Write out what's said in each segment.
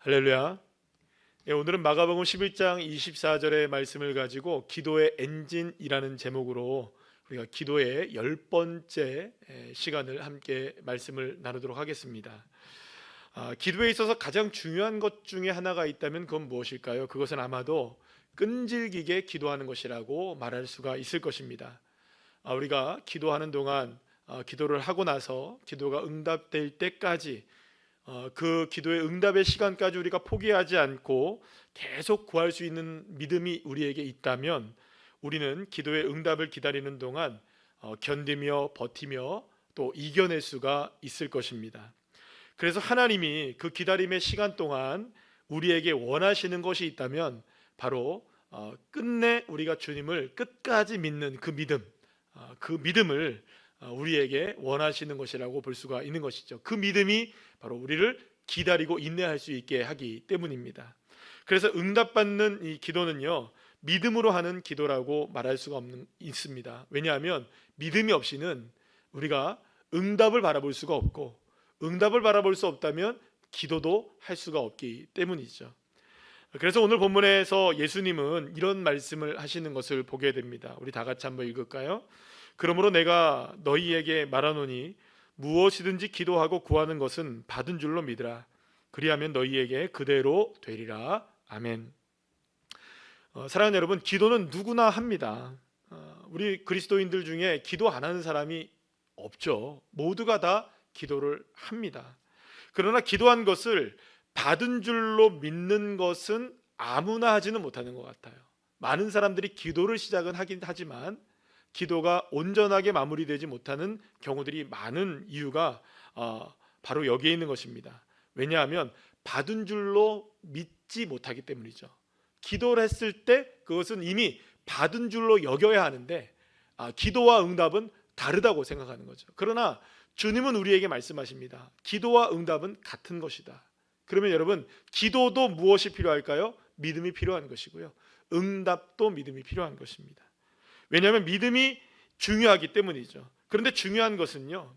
할렐루야. 오늘은 마가복음 11장 24절의 말씀을 가지고 기도의 엔진이라는 제목으로 우리가 기도의 10번째 시간을 함께 말씀을 나누도록 하겠습니다. 기도에 있어서 가장 중요한 것 중에 하나가 있다면 그건 무엇일까요? 그것은 아마도 끈질기게 기도하는 것이라고 말할 수가 있을 것입니다. 우리가 기도하는 동안 기도를 하고 나서 기도가 응답될 때까지 그 기도의 응답의 시간까지 우리가 포기하지 않고 계속 구할 수 있는 믿음이 우리에게 있다면 우리는 기도의 응답을 기다리는 동안 견디며 버티며 또 이겨낼 수가 있을 것입니다. 그래서 하나님이 그 기다림의 시간 동안 우리에게 원하시는 것이 있다면 바로 끝내 우리가 주님을 끝까지 믿는 그 믿음, 그 믿음을 우리에게 원하시는 것이라고 볼 수가 있는 것이죠. 그 믿음이 바로 우리를 기다리고 인내할 수 있게 하기 때문입니다. 그래서 응답받는 이 기도는요, 믿음으로 하는 기도라고 말할 수가 있습니다. 왜냐하면 믿음이 없이는 우리가 응답을 바라볼 수가 없고, 응답을 바라볼 수 없다면 기도도 할 수가 없기 때문이죠. 그래서 오늘 본문에서 예수님은 이런 말씀을 하시는 것을 보게 됩니다. 우리 다 같이 한번 읽을까요? 그러므로 내가 너희에게 말하노니 무엇이든지 기도하고 구하는 것은 받은 줄로 믿으라. 그리하면 너희에게 그대로 되리라. 아멘. 사랑하는 여러분, 기도는 누구나 합니다. 우리 그리스도인들 중에 기도 안 하는 사람이 없죠. 모두가 다 기도를 합니다. 그러나 기도한 것을 받은 줄로 믿는 것은 아무나 하지는 못하는 것 같아요. 많은 사람들이 기도를 시작은 하긴 하지만 기도가 온전하게 마무리되지 못하는 경우들이 많은 이유가 바로 여기에 있는 것입니다. 왜냐하면 받은 줄로 믿지 못하기 때문이죠. 기도를 했을 때 그것은 이미 받은 줄로 여겨야 하는데 기도와 응답은 다르다고 생각하는 거죠. 그러나 주님은 우리에게 말씀하십니다. 기도와 응답은 같은 것이다. 그러면 여러분, 기도도 무엇이 필요할까요? 믿음이 필요한 것이고요, 응답도 믿음이 필요한 것입니다. 왜냐하면 믿음이 중요하기 때문이죠. 그런데 중요한 것은요,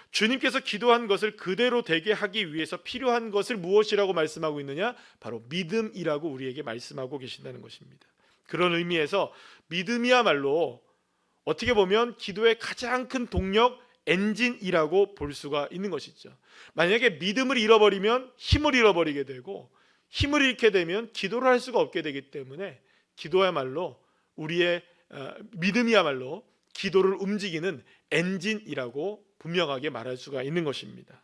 주님께서 기도한 것을 그대로 되게 하기 위해서 필요한 것을 무엇이라고 말씀하고 있느냐? 바로 믿음이라고 우리에게 말씀하고 계신다는 것입니다. 그런 의미에서 믿음이야말로 어떻게 보면 기도의 가장 큰 동력, 엔진이라고 볼 수가 있는 것이죠. 만약에 믿음을 잃어버리면 힘을 잃어버리게 되고, 힘을 잃게 되면 기도를 할 수가 없게 되기 때문에 기도야말로 우리의 믿음이야말로 기도를 움직이는 엔진이라고 분명하게 말할 수가 있는 것입니다.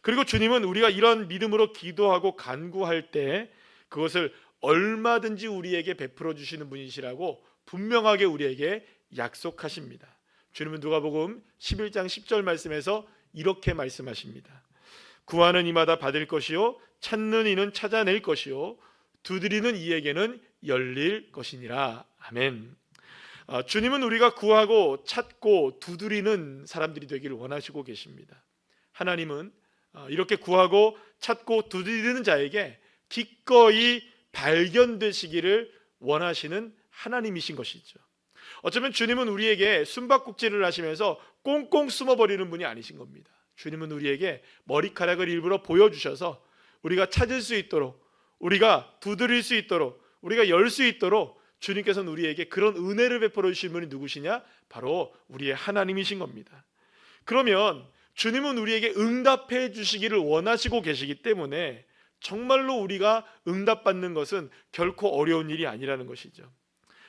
그리고 주님은 우리가 이런 믿음으로 기도하고 간구할 때 그것을 얼마든지 우리에게 베풀어 주시는 분이시라고 분명하게 우리에게 약속하십니다. 주님은 누가복음 11장 10절 말씀에서 이렇게 말씀하십니다. 구하는 이마다 받을 것이요, 찾는 이는 찾아낼 것이요, 두드리는 이에게는 열릴 것이니라. 아멘. 주님은 우리가 구하고 찾고 두드리는 사람들이 되기를 원하시고 계십니다. 하나님은 이렇게 구하고 찾고 두드리는 자에게 기꺼이 발견되시기를 원하시는 하나님이신 것이죠. 어쩌면 주님은 우리에게 숨바꼭질을 하시면서 꽁꽁 숨어버리는 분이 아니신 겁니다. 주님은 우리에게 머리카락을 일부러 보여주셔서 우리가 찾을 수 있도록, 우리가 두드릴 수 있도록, 우리가 열 수 있도록 주님께서는 우리에게 그런 은혜를 베풀어 주신 분이 누구시냐? 바로 우리의 하나님이신 겁니다. 그러면 주님은 우리에게 응답해 주시기를 원하시고 계시기 때문에 정말로 우리가 응답받는 것은 결코 어려운 일이 아니라는 것이죠.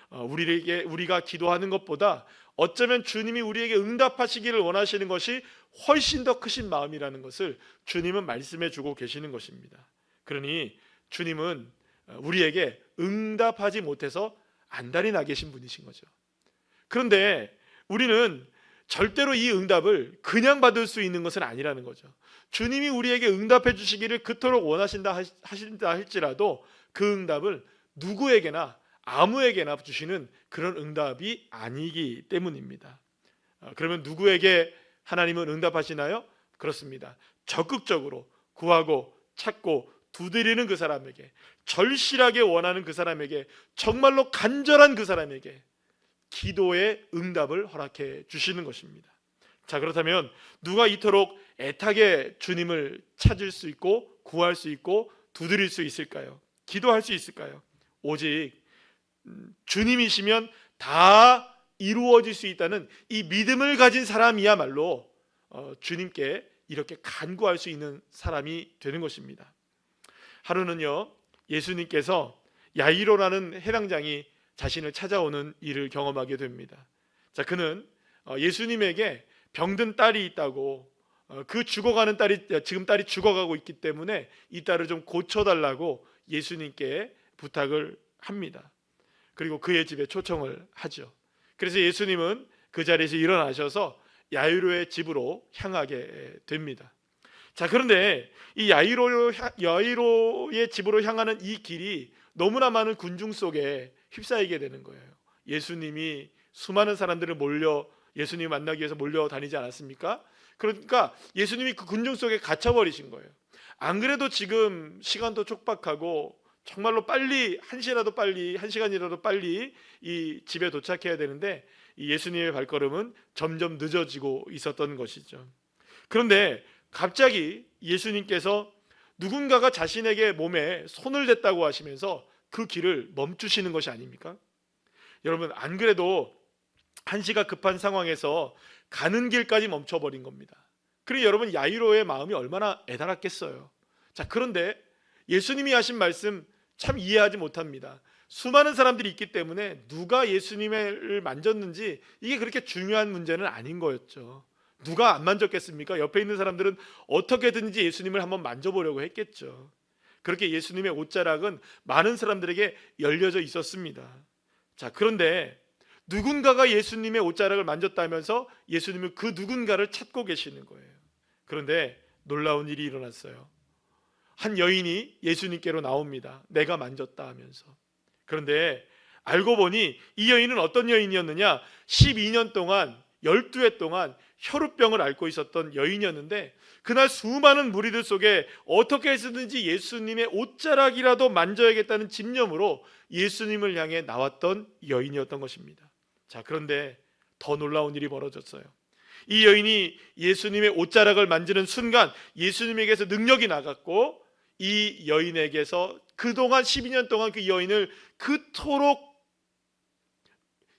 우리가 기도하는 것보다 어쩌면 주님이 우리에게 응답하시기를 원하시는 것이 훨씬 더 크신 마음이라는 것을 주님은 말씀해 주고 계시는 것입니다. 그러니 주님은 우리에게 응답하지 못해서 안달이 나 계신 분이신 거죠. 그런데 우리는 절대로 이 응답을 그냥 받을 수 있는 것은 아니라는 거죠. 주님이 우리에게 응답해 주시기를 그토록 하신다 할지라도 그 응답을 누구에게나 아무에게나 주시는 그런 응답이 아니기 때문입니다. 그러면 누구에게 하나님은 응답하시나요? 그렇습니다. 적극적으로 구하고 찾고 두드리는 그 사람에게, 절실하게 원하는 그 사람에게, 정말로 간절한 그 사람에게 기도의 응답을 허락해 주시는 것입니다. 자, 그렇다면 누가 이토록 애타게 주님을 찾을 수 있고 구할 수 있고 두드릴 수 있을까요? 기도할 수 있을까요? 오직 주님이시면 다 이루어질 수 있다는 이 믿음을 가진 사람이야말로 주님께 이렇게 간구할 수 있는 사람이 되는 것입니다. 하루는요, 예수님께서 야이로라는 해당장이 자신을 찾아오는 일을 경험하게 됩니다. 자, 그는 예수님에게 병든 딸이 있다고, 그 죽어가는 지금 딸이 죽어가고 있기 때문에 이 딸을 좀 고쳐달라고 예수님께 부탁을 합니다. 그리고 그의 집에 초청을 하죠. 그래서 예수님은 그 자리에서 일어나셔서 야이로의 집으로 향하게 됩니다. 자, 그런데 이 야이로의 집으로 향하는 이 길이 너무나 많은 군중 속에 휩싸이게 되는 거예요. 예수님이 수많은 사람들을 예수님 만나기 위해서 몰려다니지 않았습니까? 그러니까 예수님이 그 군중 속에 갇혀버리신 거예요. 안 그래도 지금 시간도 촉박하고 정말로 빨리 한 시간이라도 빨리 이 집에 도착해야 되는데 이 예수님의 발걸음은 점점 늦어지고 있었던 것이죠. 그런데 갑자기 예수님께서 누군가가 자신에게 몸에 손을 댔다고 하시면서 그 길을 멈추시는 것이 아닙니까? 여러분, 안 그래도 한시가 급한 상황에서 가는 길까지 멈춰버린 겁니다. 그리고 여러분, 야이로의 마음이 얼마나 애달았겠어요. 자, 그런데 예수님이 하신 말씀 참 이해하지 못합니다. 수많은 사람들이 있기 때문에 누가 예수님을 만졌는지 이게 그렇게 중요한 문제는 아닌 거였죠. 누가 안 만졌겠습니까? 옆에 있는 사람들은 어떻게든지 예수님을 한번 만져보려고 했겠죠. 그렇게 예수님의 옷자락은 많은 사람들에게 열려져 있었습니다. 자, 그런데 누군가가 예수님의 옷자락을 만졌다면서 예수님은 그 누군가를 찾고 계시는 거예요. 그런데 놀라운 일이 일어났어요. 한 여인이 예수님께로 나옵니다. 내가 만졌다 하면서. 그런데 알고 보니 이 여인은 어떤 여인이었느냐? 12년 동안 12해 동안 혈우병을 앓고 있었던 여인이었는데 그날 수많은 무리들 속에 어떻게 해서든지 예수님의 옷자락이라도 만져야겠다는 집념으로 예수님을 향해 나왔던 여인이었던 것입니다. 자, 그런데 더 놀라운 일이 벌어졌어요. 이 여인이 예수님의 옷자락을 만지는 순간 예수님에게서 능력이 나갔고 이 여인에게서 그동안 12년 동안 그 여인을 그토록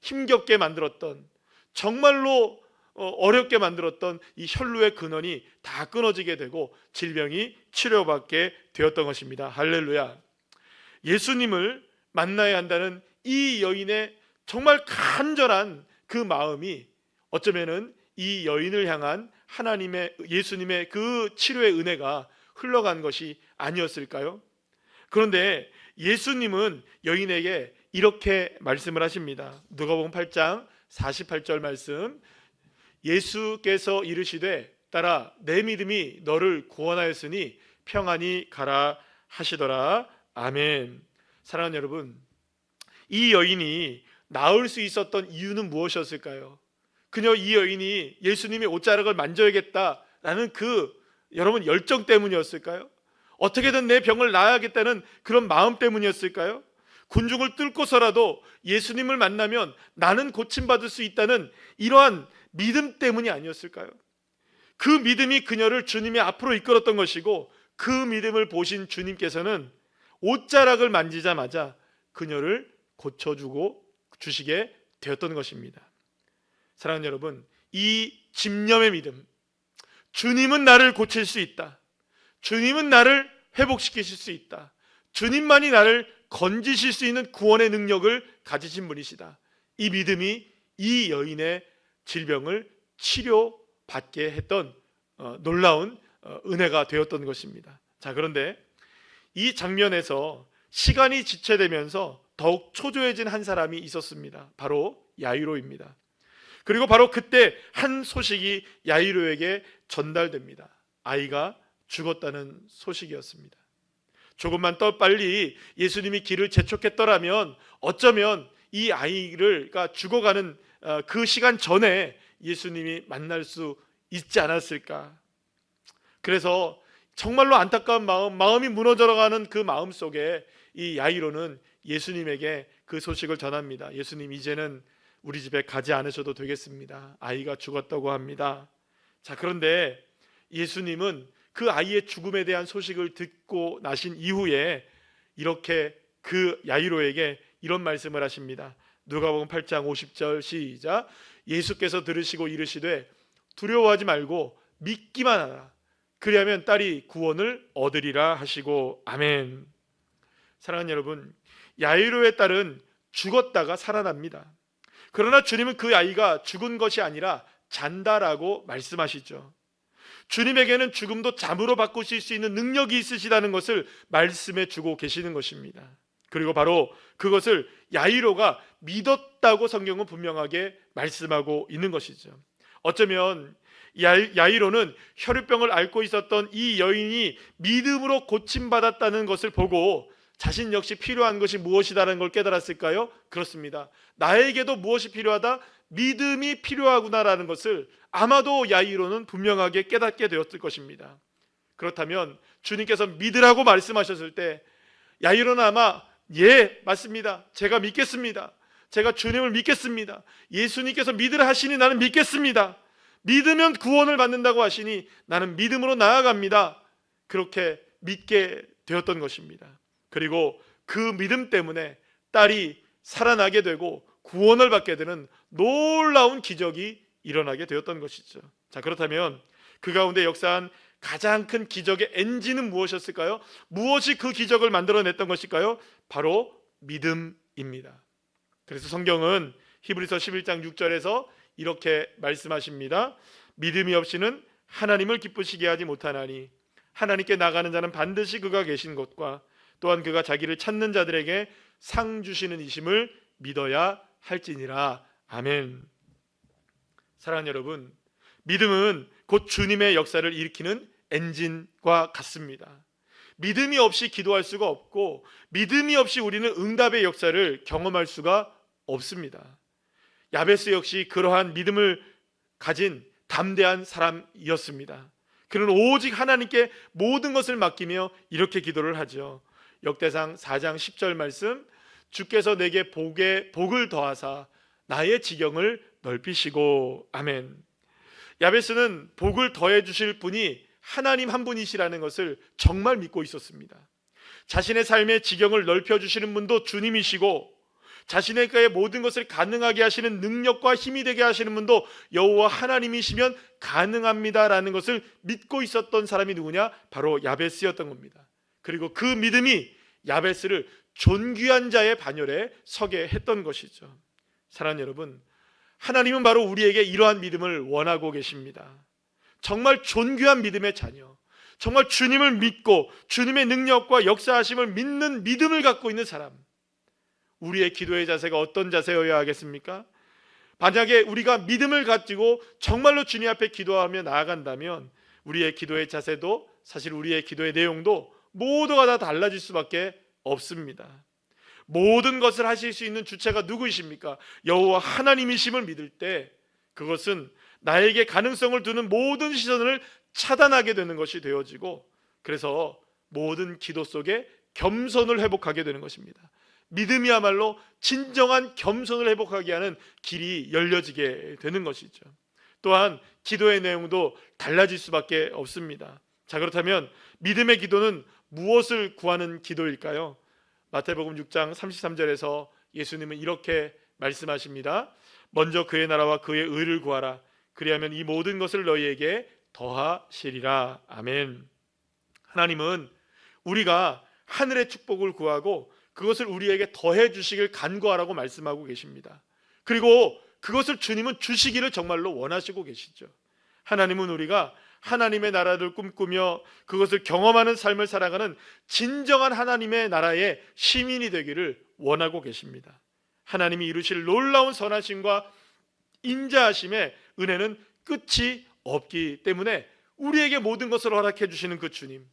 힘겹게 만들었던, 정말로 어렵게 만들었던 이 혈루의 근원이 다 끊어지게 되고 질병이 치료받게 되었던 것입니다. 할렐루야. 예수님을 만나야 한다는 이 여인의 정말 간절한 그 마음이 어쩌면은 이 여인을 향한 예수님의 그 치료의 은혜가 흘러간 것이 아니었을까요? 그런데 예수님은 여인에게 이렇게 말씀을 하십니다. 누가복음 8장 48절 말씀. 예수께서 이르시되 딸아 내 믿음이 너를 구원하였으니 평안히 가라 하시더라. 아멘. 사랑하는 여러분, 이 여인이 나을 수 있었던 이유는 무엇이었을까요? 이 여인이 예수님의 옷자락을 만져야겠다라는 여러분 열정 때문이었을까요? 어떻게든 내 병을 나아야겠다는 그런 마음 때문이었을까요? 군중을 뚫고서라도 예수님을 만나면 나는 고침받을 수 있다는 이러한 믿음 때문이 아니었을까요? 그 믿음이 그녀를 주님의 앞으로 이끌었던 것이고 그 믿음을 보신 주님께서는 옷자락을 만지자마자 그녀를 고쳐주고 주시게 되었던 것입니다. 사랑하는 여러분, 이 집념의 믿음, 주님은 나를 고칠 수 있다, 주님은 나를 회복시키실 수 있다, 주님만이 나를 건지실 수 있는 구원의 능력을 가지신 분이시다, 이 믿음이 이 여인의 질병을 치료받게 했던 놀라운 은혜가 되었던 것입니다. 자, 그런데 이 장면에서 시간이 지체되면서 더욱 초조해진 한 사람이 있었습니다. 바로 야이로입니다. 그리고 바로 그때 한 소식이 야이로에게 전달됩니다. 아이가 죽었다는 소식이었습니다. 조금만 더 빨리 예수님이 길을 재촉했더라면 어쩌면 이 아이가 죽어가는 그 시간 전에 예수님이 만날 수 있지 않았을까. 그래서 정말로 안타까운 마음이 무너져가는 그 마음 속에 이 야이로는 예수님에게 그 소식을 전합니다. 예수님, 이제는 우리 집에 가지 않으셔도 되겠습니다. 아이가 죽었다고 합니다. 자, 그런데 예수님은 그 아이의 죽음에 대한 소식을 듣고 나신 이후에 이렇게 그 야이로에게 이런 말씀을 하십니다. 누가복음 8장 50절 시작. 예수께서 들으시고 이르시되 두려워하지 말고 믿기만 하라. 그리하면 딸이 구원을 얻으리라 하시고 아멘. 사랑하는 여러분, 야이로의 딸은 죽었다가 살아납니다. 그러나 주님은 그 아이가 죽은 것이 아니라 잔다라고 말씀하시죠. 주님에게는 죽음도 잠으로 바꾸실 수 있는 능력이 있으시다는 것을 말씀해 주고 계시는 것입니다. 그리고 바로 그것을 야이로가 믿었다고 성경은 분명하게 말씀하고 있는 것이죠. 어쩌면 야이로는 혈유병을 앓고 있었던 이 여인이 믿음으로 고침받았다는 것을 보고 자신 역시 필요한 것이 무엇이다라는 걸 깨달았을까요? 그렇습니다. 나에게도 무엇이 필요하다? 믿음이 필요하구나라는 것을 아마도 야이로는 분명하게 깨닫게 되었을 것입니다. 그렇다면 주님께서 믿으라고 말씀하셨을 때 야이로는 아마 예, 맞습니다. 제가 믿겠습니다. 제가 주님을 믿겠습니다. 예수님께서 믿으라 하시니 나는 믿겠습니다. 믿으면 구원을 받는다고 하시니 나는 믿음으로 나아갑니다. 그렇게 믿게 되었던 것입니다. 그리고 그 믿음 때문에 딸이 살아나게 되고 구원을 받게 되는 놀라운 기적이 일어나게 되었던 것이죠. 자, 그렇다면 그 가운데 역사한 가장 큰 기적의 엔진은 무엇이었을까요? 무엇이 그 기적을 만들어냈던 것일까요? 바로 믿음입니다. 그래서 성경은 히브리서 11장 6절에서 이렇게 말씀하십니다. 믿음이 없이는 하나님을 기쁘시게 하지 못하나니 하나님께 나가는 자는 반드시 그가 계신 곳과 또한 그가 자기를 찾는 자들에게 상 주시는 이심을 믿어야 할지니라. 아멘. 사랑하는 여러분, 믿음은 곧 주님의 역사를 일으키는 엔진과 같습니다. 믿음이 없이 기도할 수가 없고 믿음이 없이 우리는 응답의 역사를 경험할 수가 없습니다. 야베스 역시 그러한 믿음을 가진 담대한 사람이었습니다. 그는 오직 하나님께 모든 것을 맡기며 이렇게 기도를 하죠. 역대상 4장 10절 말씀, 주께서 내게 복을 더하사 나의 지경을 넓히시고 아멘. 야베스는 복을 더해 주실 분이 하나님 한 분이시라는 것을 정말 믿고 있었습니다. 자신의 삶의 지경을 넓혀 주시는 분도 주님이시고 자신에게 모든 것을 가능하게 하시는 능력과 힘이 되게 하시는 분도 여호와 하나님이시면 가능합니다라는 것을 믿고 있었던 사람이 누구냐? 바로 야베스였던 겁니다. 그리고 그 믿음이 야베스를 존귀한 자의 반열에 서게 했던 것이죠. 사랑하는 여러분, 하나님은 바로 우리에게 이러한 믿음을 원하고 계십니다. 정말 존귀한 믿음의 자녀, 정말 주님을 믿고 주님의 능력과 역사하심을 믿는 믿음을 갖고 있는 사람, 우리의 기도의 자세가 어떤 자세여야 하겠습니까? 만약에 우리가 믿음을 가지고 정말로 주님 앞에 기도하며 나아간다면 우리의 기도의 자세도 사실 우리의 기도의 내용도 모두가 다 달라질 수밖에 없습니다. 모든 것을 하실 수 있는 주체가 누구이십니까? 여호와 하나님이심을 믿을 때 그것은 나에게 가능성을 두는 모든 시선을 차단하게 되는 것이 되어지고, 그래서 모든 기도 속에 겸손을 회복하게 되는 것입니다. 믿음이야말로 진정한 겸손을 회복하게 하는 길이 열려지게 되는 것이죠. 또한 기도의 내용도 달라질 수밖에 없습니다. 자, 그렇다면 믿음의 기도는 무엇을 구하는 기도일까요? 마태복음 6장 33절에서 예수님은 이렇게 말씀하십니다. 먼저 그의 나라와 그의 의를 구하라. 그리하면 이 모든 것을 너희에게 더하시리라. 아멘. 하나님은 우리가 하늘의 축복을 구하고 그것을 우리에게 더해 주시길 간구하라고 말씀하고 계십니다. 그리고 그것을 주님은 주시기를 정말로 원하시고 계시죠. 하나님은 우리가 하나님의 나라를 꿈꾸며 그것을 경험하는 삶을 살아가는 진정한 하나님의 나라의 시민이 되기를 원하고 계십니다. 하나님이 이루실 놀라운 선하심과 인자하심의 은혜는 끝이 없기 때문에 우리에게 모든 것을 허락해 주시는 그 주님,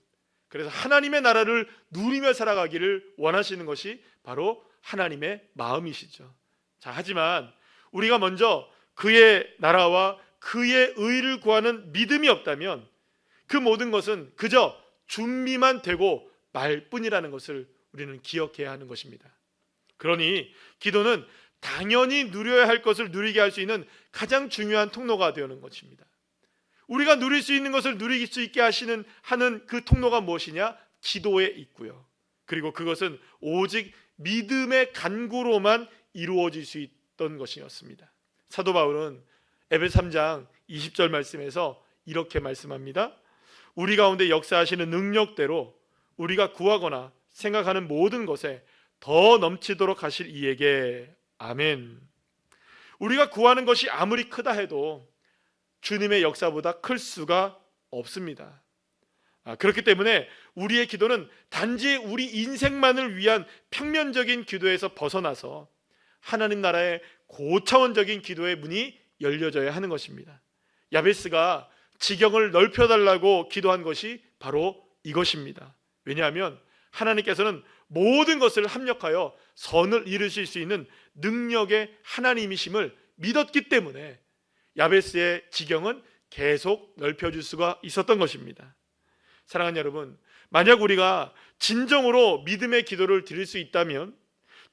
그래서 하나님의 나라를 누리며 살아가기를 원하시는 것이 바로 하나님의 마음이시죠. 자, 하지만 우리가 먼저 그의 나라와 그의 의를 구하는 믿음이 없다면 그 모든 것은 그저 준비만 되고 말 뿐이라는 것을 우리는 기억해야 하는 것입니다. 그러니 기도는 당연히 누려야 할 것을 누리게 할 수 있는 가장 중요한 통로가 되는 것입니다. 우리가 누릴 수 있는 것을 누릴 수 있게 하는 그 통로가 무엇이냐? 기도에 있고요. 그리고 그것은 오직 믿음의 간구로만 이루어질 수 있던 것이었습니다. 사도 바울은 에베소 3장 20절 말씀에서 이렇게 말씀합니다. 우리 가운데 역사하시는 능력대로 우리가 구하거나 생각하는 모든 것에 더 넘치도록 하실 이에게 아멘. 우리가 구하는 것이 아무리 크다 해도 주님의 역사보다 클 수가 없습니다. 그렇기 때문에 우리의 기도는 단지 우리 인생만을 위한 평면적인 기도에서 벗어나서 하나님 나라의 고차원적인 기도의 문이 열려져야 하는 것입니다. 야베스가 지경을 넓혀달라고 기도한 것이 바로 이것입니다. 왜냐하면 하나님께서는 모든 것을 합력하여 선을 이루실 수 있는 능력의 하나님이심을 믿었기 때문에 야베스의 지경은 계속 넓혀줄 수가 있었던 것입니다. 사랑하는 여러분, 만약 우리가 진정으로 믿음의 기도를 드릴 수 있다면,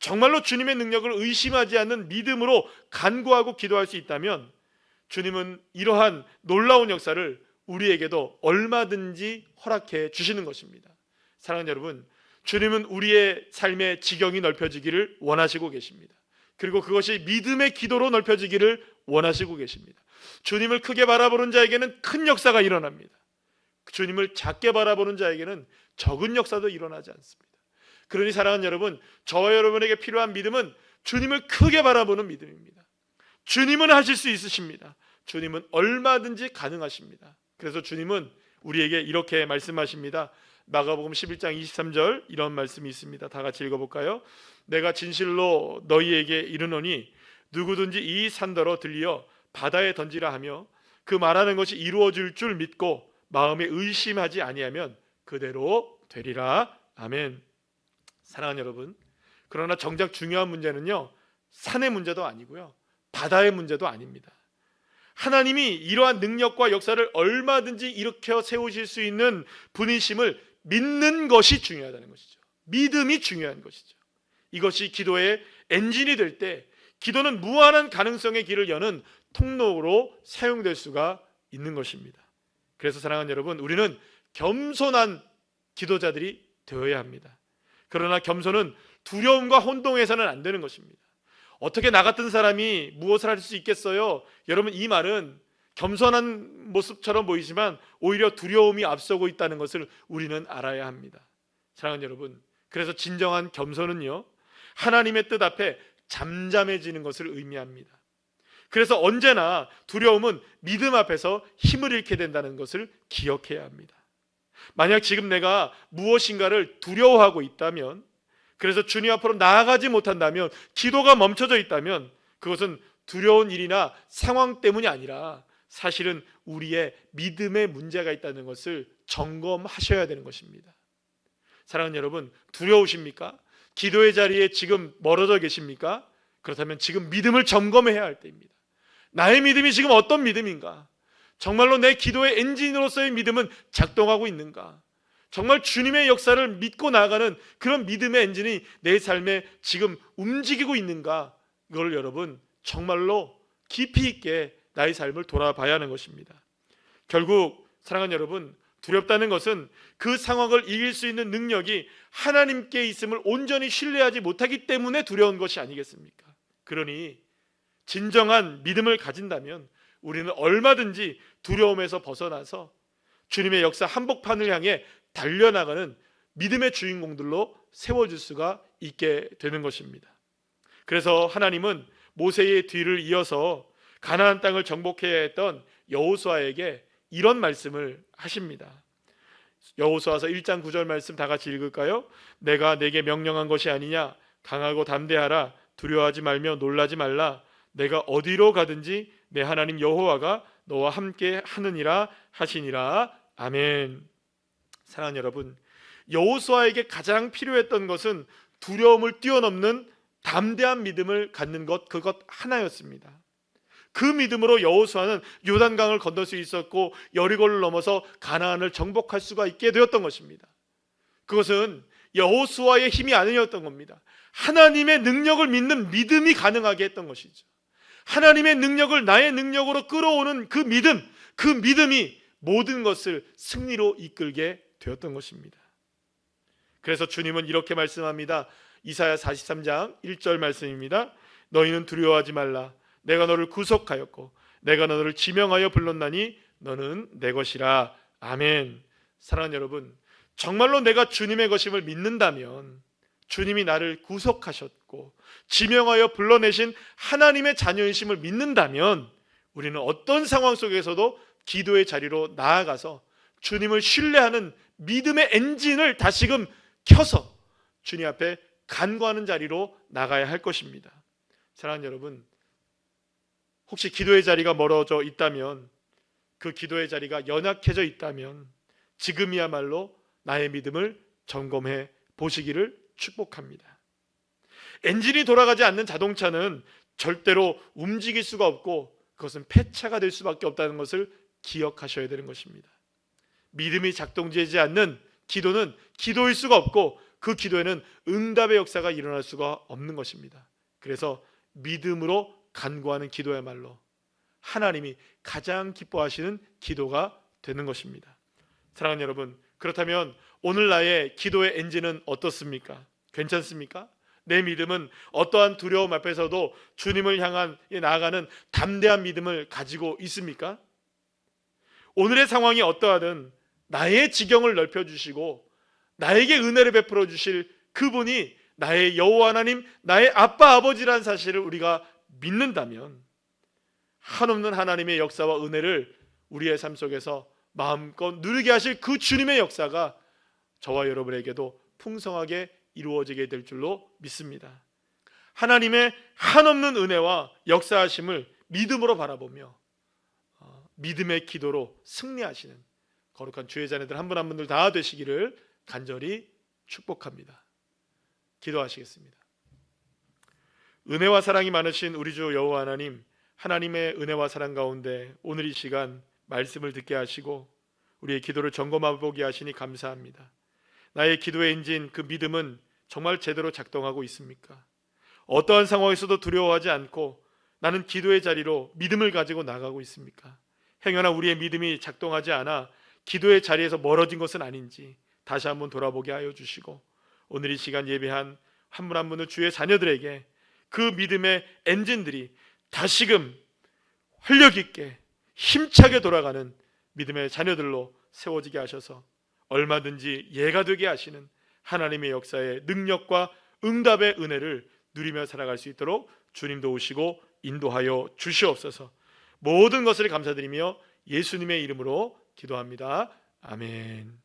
정말로 주님의 능력을 의심하지 않는 믿음으로 간구하고 기도할 수 있다면, 주님은 이러한 놀라운 역사를 우리에게도 얼마든지 허락해 주시는 것입니다. 사랑하는 여러분, 주님은 우리의 삶의 지경이 넓혀지기를 원하시고 계십니다. 그리고 그것이 믿음의 기도로 넓혀지기를 원하시고 계십니다. 주님을 크게 바라보는 자에게는 큰 역사가 일어납니다. 주님을 작게 바라보는 자에게는 적은 역사도 일어나지 않습니다. 그러니 사랑하는 여러분, 저와 여러분에게 필요한 믿음은 주님을 크게 바라보는 믿음입니다. 주님은 하실 수 있으십니다. 주님은 얼마든지 가능하십니다. 그래서 주님은 우리에게 이렇게 말씀하십니다. 마가복음 11장 23절 이런 말씀이 있습니다. 다 같이 읽어볼까요? 내가 진실로 너희에게 이르노니 누구든지 이 산더러 들려 바다에 던지라 하며 그 말하는 것이 이루어질 줄 믿고 마음에 의심하지 아니하면 그대로 되리라. 아멘. 사랑하는 여러분, 그러나 정작 중요한 문제는요, 산의 문제도 아니고요, 바다의 문제도 아닙니다. 하나님이 이러한 능력과 역사를 얼마든지 일으켜 세우실 수 있는 분이심을 믿는 것이 중요하다는 것이죠. 믿음이 중요한 것이죠. 이것이 기도의 엔진이 될 때 기도는 무한한 가능성의 길을 여는 통로로 사용될 수가 있는 것입니다. 그래서 사랑하는 여러분, 우리는 겸손한 기도자들이 되어야 합니다. 그러나 겸손은 두려움과 혼동해서는 안 되는 것입니다. 어떻게 나 같은 사람이 무엇을 할 수 있겠어요? 여러분, 이 말은 겸손한 모습처럼 보이지만 오히려 두려움이 앞서고 있다는 것을 우리는 알아야 합니다. 사랑하는 여러분, 그래서 진정한 겸손은요, 하나님의 뜻 앞에 잠잠해지는 것을 의미합니다. 그래서 언제나 두려움은 믿음 앞에서 힘을 잃게 된다는 것을 기억해야 합니다. 만약 지금 내가 무엇인가를 두려워하고 있다면, 그래서 주님 앞으로 나아가지 못한다면, 기도가 멈춰져 있다면 그것은 두려운 일이나 상황 때문이 아니라 사실은 우리의 믿음에 문제가 있다는 것을 점검하셔야 되는 것입니다. 사랑하는 여러분, 두려우십니까? 기도의 자리에 지금 멀어져 계십니까? 그렇다면 지금 믿음을 점검해야 할 때입니다. 나의 믿음이 지금 어떤 믿음인가? 정말로 내 기도의 엔진으로서의 믿음은 작동하고 있는가? 정말 주님의 역사를 믿고 나아가는 그런 믿음의 엔진이 내 삶에 지금 움직이고 있는가? 이걸 여러분 정말로 깊이 있게 나의 삶을 돌아봐야 하는 것입니다. 결국 사랑하는 여러분, 두렵다는 것은 그 상황을 이길 수 있는 능력이 하나님께 있음을 온전히 신뢰하지 못하기 때문에 두려운 것이 아니겠습니까? 그러니 진정한 믿음을 가진다면 우리는 얼마든지 두려움에서 벗어나서 주님의 역사 한복판을 향해 달려나가는 믿음의 주인공들로 세워질 수가 있게 되는 것입니다. 그래서 하나님은 모세의 뒤를 이어서 가나안 땅을 정복해야 했던 여호수아에게 이런 말씀을 하십니다. 여호수아서 1장 9절 말씀 다 같이 읽을까요? 내가 내게 명령한 것이 아니냐? 강하고 담대하라. 두려워하지 말며 놀라지 말라. 내가 어디로 가든지 내 하나님 여호와가 너와 함께 하느니라 하시니라. 아멘. 사랑하는 여러분, 여호수아에게 가장 필요했던 것은 두려움을 뛰어넘는 담대한 믿음을 갖는 것, 그것 하나였습니다. 그 믿음으로 여호수아는 요단강을 건널 수 있었고 여리고를 넘어서 가나안을 정복할 수가 있게 되었던 것입니다. 그것은 여호수아의 힘이 아니었던 겁니다. 하나님의 능력을 믿는 믿음이 가능하게 했던 것이죠. 하나님의 능력을 나의 능력으로 끌어오는 그 믿음, 그 믿음이 모든 것을 승리로 이끌게 되었던 것입니다. 그래서 주님은 이렇게 말씀합니다. 이사야 43장 1절 말씀입니다. 너희는 두려워하지 말라. 내가 너를 구속하였고 내가 너를 지명하여 불렀나니 너는 내 것이라. 아멘. 사랑하는 여러분, 정말로 내가 주님의 것임을 믿는다면, 주님이 나를 구속하셨고 지명하여 불러내신 하나님의 자녀이심을 믿는다면, 우리는 어떤 상황 속에서도 기도의 자리로 나아가서 주님을 신뢰하는 믿음의 엔진을 다시금 켜서 주님 앞에 간구하는 자리로 나가야 할 것입니다. 사랑하는 여러분, 혹시 기도의 자리가 멀어져 있다면, 그 기도의 자리가 연약해져 있다면 지금이야말로 나의 믿음을 점검해 보시기를 축복합니다. 엔진이 돌아가지 않는 자동차는 절대로 움직일 수가 없고 그것은 폐차가 될 수밖에 없다는 것을 기억하셔야 되는 것입니다. 믿음이 작동되지 않는 기도는 기도일 수가 없고 그 기도에는 응답의 역사가 일어날 수가 없는 것입니다. 그래서 믿음으로 간구하는 기도야말로 하나님이 가장 기뻐하시는 기도가 되는 것입니다. 사랑하는 여러분, 그렇다면 오늘 나의 기도의 엔진은 어떻습니까? 괜찮습니까? 내 믿음은 어떠한 두려움 앞에서도 주님을 향한 나아가는 담대한 믿음을 가지고 있습니까? 오늘의 상황이 어떠하든 나의 지경을 넓혀주시고 나에게 은혜를 베풀어 주실 그분이 나의 여호와 하나님, 나의 아빠 아버지라는 사실을 우리가 믿는다면 한없는 하나님의 역사와 은혜를 우리의 삶 속에서 마음껏 누리게 하실 그 주님의 역사가 저와 여러분에게도 풍성하게 이루어지게 될 줄로 믿습니다. 하나님의 한없는 은혜와 역사하심을 믿음으로 바라보며 믿음의 기도로 승리하시는 거룩한 주의 자녀들 한 분 한 분들 다 되시기를 간절히 축복합니다. 기도하시겠습니다. 은혜와 사랑이 많으신 우리 주 여호와 하나님, 하나님의 은혜와 사랑 가운데 오늘 이 시간 말씀을 듣게 하시고 우리의 기도를 점검해보게 하시니 감사합니다. 나의 기도의 엔진, 그 믿음은 정말 제대로 작동하고 있습니까? 어떠한 상황에서도 두려워하지 않고 나는 기도의 자리로 믿음을 가지고 나가고 있습니까? 행여나 우리의 믿음이 작동하지 않아 기도의 자리에서 멀어진 것은 아닌지 다시 한번 돌아보게 하여 주시고, 오늘 이 시간 예배한 한 분 한 분을 주의 자녀들에게 그 믿음의 엔진들이 다시금 활력 있게 힘차게 돌아가는 믿음의 자녀들로 세워지게 하셔서 얼마든지 예가 되게 하시는 하나님의 역사의 능력과 응답의 은혜를 누리며 살아갈 수 있도록 주님 도우시고 인도하여 주시옵소서. 모든 것을 감사드리며 예수님의 이름으로 기도합니다. 아멘.